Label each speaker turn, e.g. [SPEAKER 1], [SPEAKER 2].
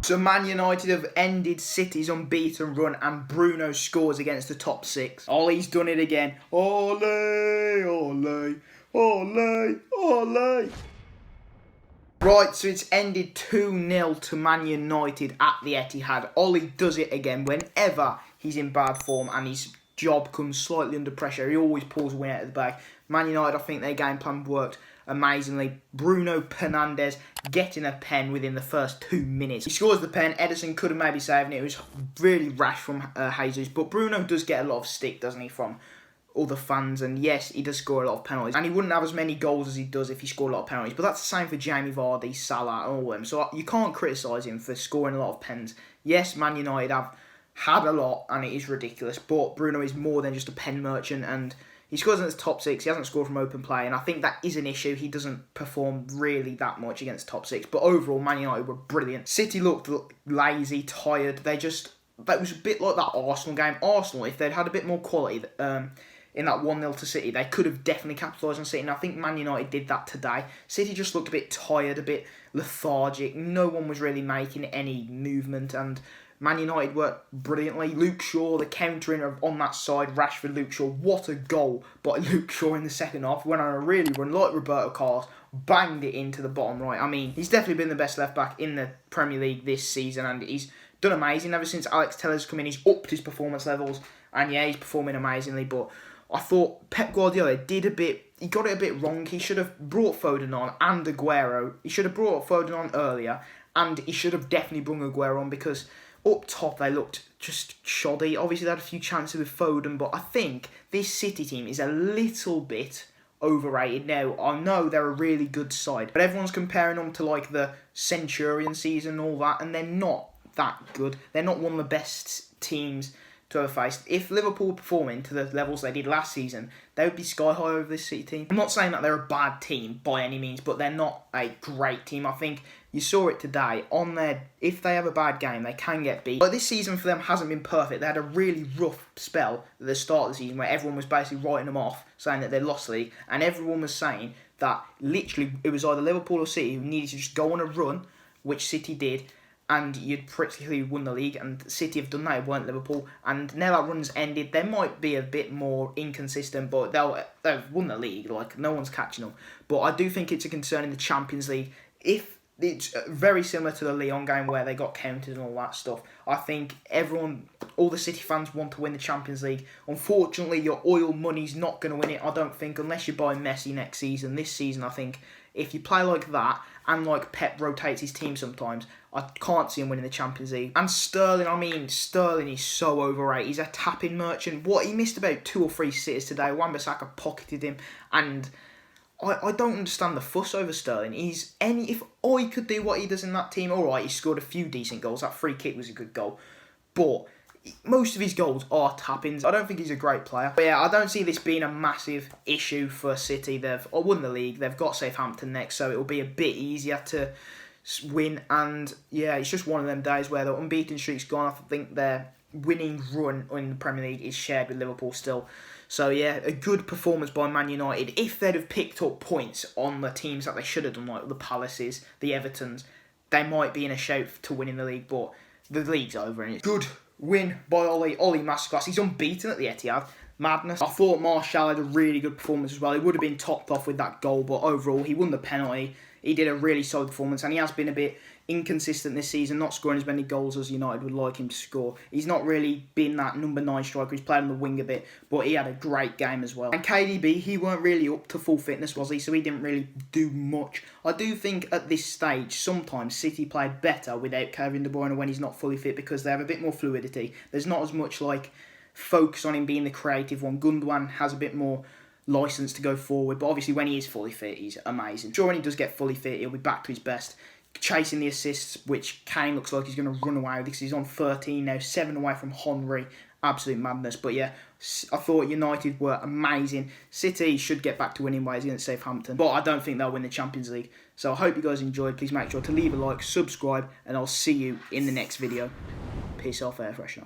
[SPEAKER 1] So Man United have ended City's unbeaten run and Bruno scores against the top six. Ollie's done it again. Ole, ole, ole, ole. Right, so it's ended 2-0 to Man United at the Etihad. Ollie does it again whenever he's in bad form and his job comes slightly under pressure. He always pulls a win out of the bag. Man United, I think their game plan worked amazingly. Bruno Fernandes getting a pen within the first 2 minutes. He scores the pen. Ederson could have maybe saved it. It was really rash from Jesus. But Bruno does get a lot of stick, doesn't he, from other fans, and yes, he does score a lot of penalties, and he wouldn't have as many goals as he does if he scored a lot of penalties, but that's the same for Jamie Vardy, Salah, and all of them, so you can't criticise him for scoring a lot of pens. Yes, Man United have had a lot, and it is ridiculous, but Bruno is more than just a pen merchant, and he scores in the top six. He hasn't scored from open play, and I think that is an issue. He doesn't perform really that much against the top six, but overall, Man United were brilliant. City looked lazy, tired. That was a bit like that Arsenal game. Arsenal, if they'd had a bit more quality, in that 1-0 to City, they could have definitely capitalised on City, and I think Man United did that today. City just looked a bit tired, a bit lethargic. No one was really making any movement, and Man United worked brilliantly. Luke Shaw, the countering on that side, Rashford, Luke Shaw, what a goal by Luke Shaw in the second half. Went on a really run, like Roberto Carlos, banged it into the bottom right. I mean, he's definitely been the best left-back in the Premier League this season, and he's done amazing ever since Alex Tellers come in. He's upped his performance levels, and yeah, he's performing amazingly, but I thought Pep Guardiola he got it a bit wrong. He should have brought Foden on and Aguero. He should have brought Foden on earlier, and he should have definitely brought Aguero on, because up top they looked just shoddy. Obviously they had a few chances with Foden, but I think this City team is a little bit overrated now. I know they're a really good side, but everyone's comparing them to like the Centurion season and all that, and they're not that good. They're not one of the best teams to ever faced. If Liverpool were performing to the levels they did last season, they would be sky high over this City team. I'm not saying that they're a bad team by any means, but they're not a great team. I think you saw it today. If they have a bad game, they can get beat. But this season for them hasn't been perfect. They had a really rough spell at the start of the season where everyone was basically writing them off, saying that they lost the league, and everyone was saying that literally it was either Liverpool or City who needed to just go on a run, which City did, and you'd practically won the league, and City have done that, it weren't Liverpool, and now that run's ended, they might be a bit more inconsistent, but they've won the league, like, no one's catching them. But I do think it's a concern in the Champions League. If it's very similar to the Lyon game where they got counted and all that stuff, I think all the City fans want to win the Champions League. Unfortunately, your oil money's not going to win it, I don't think, unless you buy Messi next season. This season, I think, if you play like that, and like Pep rotates his team sometimes, I can't see him winning the Champions League. And Sterling is so overrated. He's a tapping merchant. He missed about 2 or 3 sitters today. Wan-Bissaka pocketed him, and I don't understand the fuss over Sterling. If I could do what he does in that team, alright, he scored a few decent goals. That free kick was a good goal, but most of his goals are tap-ins. I don't think he's a great player. But yeah, I don't see this being a massive issue for City. They've won the league. They've got Southampton next, so it'll be a bit easier to win. And yeah, it's just one of them days where the unbeaten streak's gone. I think their winning run in the Premier League is shared with Liverpool still. So yeah, a good performance by Man United. If they'd have picked up points on the teams that they should have done, like the Palaces, the Evertons, they might be in a shout to winning the league, but the league's over and it's good win by Ollie masterclass. He's unbeaten at the Etihad. Madness. I thought Martial had a really good performance as well. He would have been topped off with that goal, but overall he won the penalty. He did a really solid performance, and he has been a bit inconsistent this season, not scoring as many goals as United would like him to score. He's not really been that number 9 striker. He's played on the wing a bit, but he had a great game as well. And KDB, he weren't really up to full fitness, was he? So he didn't really do much. I do think at this stage, sometimes City played better without Kevin De Bruyne when he's not fully fit, because they have a bit more fluidity. There's not as much focus on him being the creative one. Gundogan has a bit more license to go forward, but obviously when he is fully fit, he's amazing. Sure, when he does get fully fit, he'll be back to his best, chasing the assists, which Kane looks like he's going to run away with, because he's on 13 now, 7 away from Henry. Absolute madness. But yeah, I thought United were amazing. City should get back to winning ways against Southampton, but I don't think they'll win the Champions League. So I hope you guys enjoyed. Please make sure to leave a like, subscribe, and I'll see you in the next video. Peace off, air freshener.